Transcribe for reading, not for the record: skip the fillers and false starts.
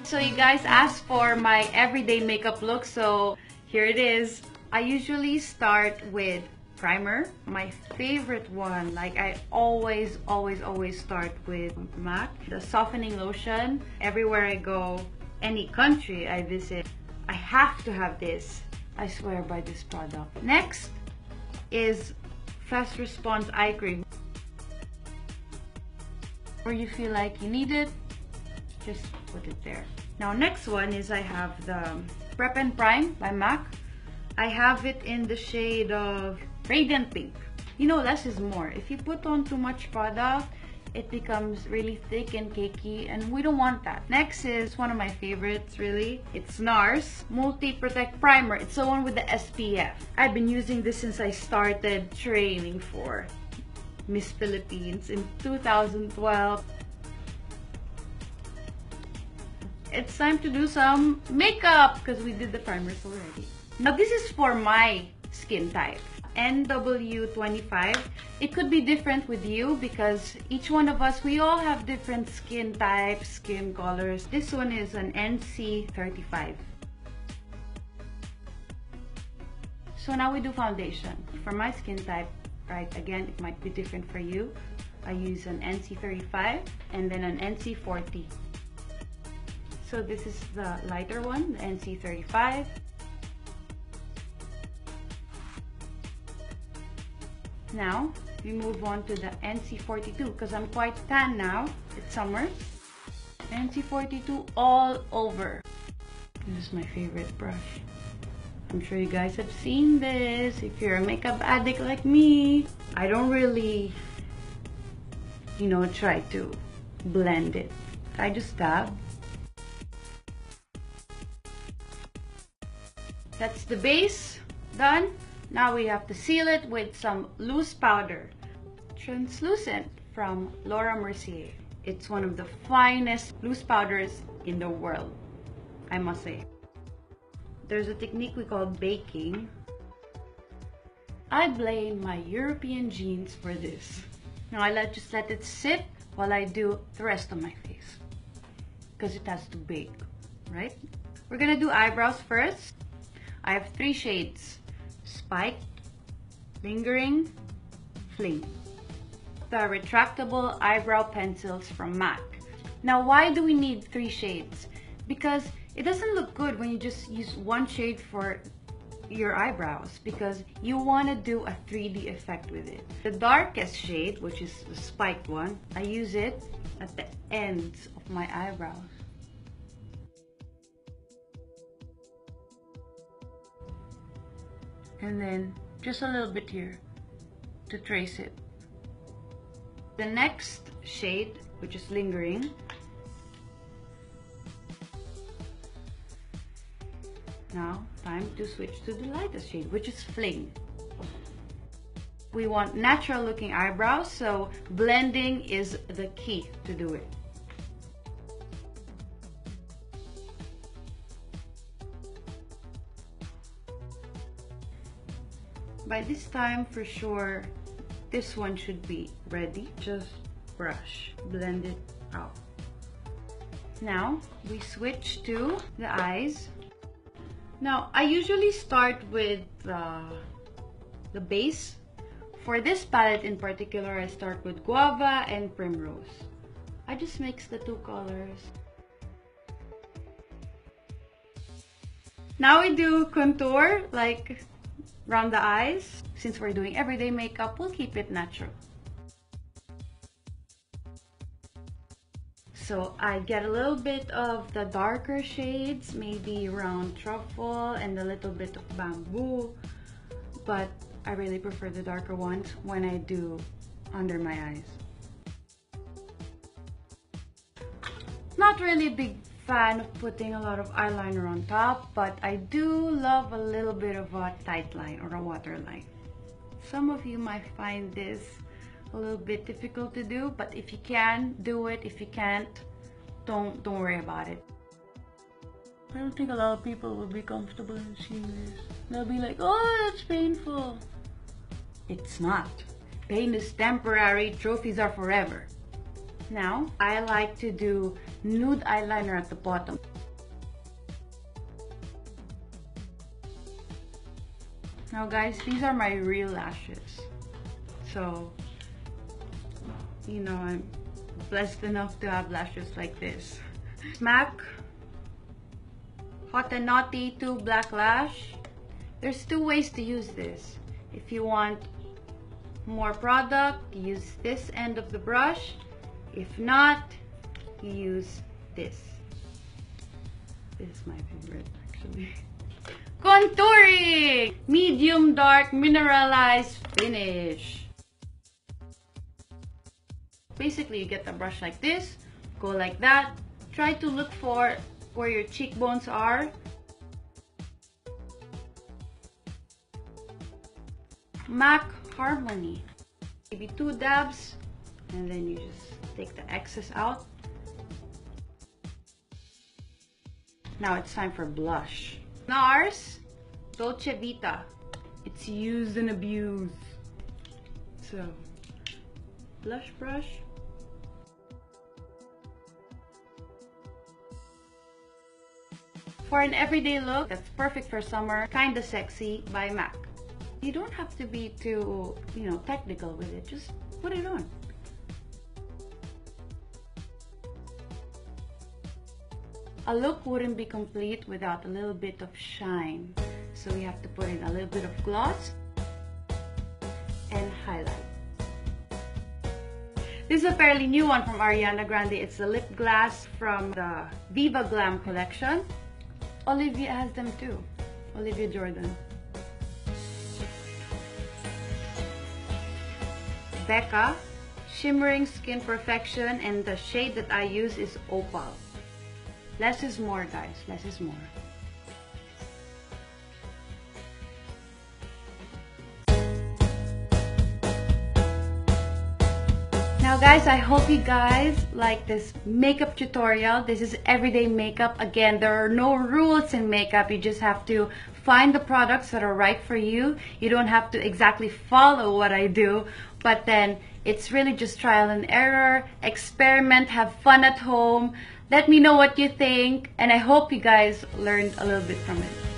So you guys asked for my everyday makeup look, so here it is. I usually start with primer, my favorite one. Like I always start with MAC, the softening lotion. Everywhere I go, any country I visit, I have to have this. I swear by this product. Next is Fast Response Eye Cream. Or you feel like you need it, just put it there. Now next one is I have the Prep and Prime by MAC. I have it in the shade of Radiant Pink. You know, less is more. If you put on too much product, it becomes really thick and cakey, and we don't want that. Next is one of my favorites, really. It's NARS Multi Protect Primer. It's the one with the SPF. I've been using this since I started training for Miss Philippines in 2012. It's time to do some makeup because we did the primers already. Now this is for my skin type, NW25. It could be different with you because each one of us, we all have different skin types, skin colors. This one is an NC35. So now we do foundation. For my skin type, right, again, it might be different for you. I use an NC35 and then an NC40. So this is the lighter one, the NC35. Now, we move on to the NC42 because I'm quite tan now. It's summer. NC42 all over. This is my favorite brush. I'm sure you guys have seen this. If you're a makeup addict like me, I don't really, you know, try to blend it. I just dab. That's the base done. Now we have to seal it with some loose powder, translucent, from Laura Mercier. It's one of the finest loose powders in the world, I must say. There's a technique we call baking. I blame my European genes for this. Now I just let it sit while I do the rest of my face because it has to bake, right? We're gonna do eyebrows first. I have 3 shades: Spiked, Lingering, Fling. The retractable eyebrow pencils from MAC. Now why do we need 3 shades? Because it doesn't look good when you just use 1 shade for your eyebrows, because you want to do a 3D effect with it. The darkest shade, which is the spiked one, I use it at the ends of my eyebrows. And then just a little bit here to trace it. The next shade, which is Lingering, now time to switch to the lightest shade, which is Fling. We want natural looking eyebrows, so blending is the key to do it. By this time, for sure, this one should be ready. Just brush, blend it out. Now, we switch to the eyes. Now, I usually start with the base. For this palette in particular, I start with Guava and Primrose. I just mix the 2 colors. Now we do contour, like around the eyes. Since we're doing everyday makeup, we'll keep it natural. So I get a little bit of the darker shades, maybe around Truffle and a little bit of Bamboo, but I really prefer the darker ones when I do under my eyes. Not really a big fan of putting a lot of eyeliner on top, but I do love a little bit of a tight line or a waterline. Some of you might find this a little bit difficult to do, but if you can, do it. If you can't, don't worry about it. I don't think a lot of people will be comfortable in seeing this. They'll be like, oh, that's painful. It's not. Pain is temporary, trophies are forever. Now, I like to do nude eyeliner at the bottom. Now guys, these are my real lashes. So, you know, I'm blessed enough to have lashes like this. MAC Hot and Naughty 2 Black Lash. There's two ways to use this. If you want more product, use this end of the brush. If not, use this. This is my favorite actually. Contouring! Medium dark mineralized finish. Basically, you get the brush like this, go like that. Try to look for where your cheekbones are. MAC Harmony. Maybe 2 dabs, and then you just take the excess out. Now it's time for blush. NARS Dolce Vita. It's used and abused. So, blush brush. For an everyday look that's perfect for summer, Kinda Sexy by MAC. You don't have to be too, technical with it. Just put it on. A look wouldn't be complete without a little bit of shine. So we have to put in a little bit of gloss and highlight. This is a fairly new one from Ariana Grande. It's the lip gloss from the Viva Glam collection. Olivia has them too. Olivia Jordan. Becca Shimmering Skin Perfection, and the shade that I use is Opal. Less is more, guys. Less is more. Now guys, I hope you guys like this makeup tutorial. This is everyday makeup. Again, there are no rules in makeup. You just have to find the products that are right for you. You don't have to exactly follow what I do, but then it's really just trial and error. Experiment, have fun at home. Let me know what you think, and I hope you guys learned a little bit from it.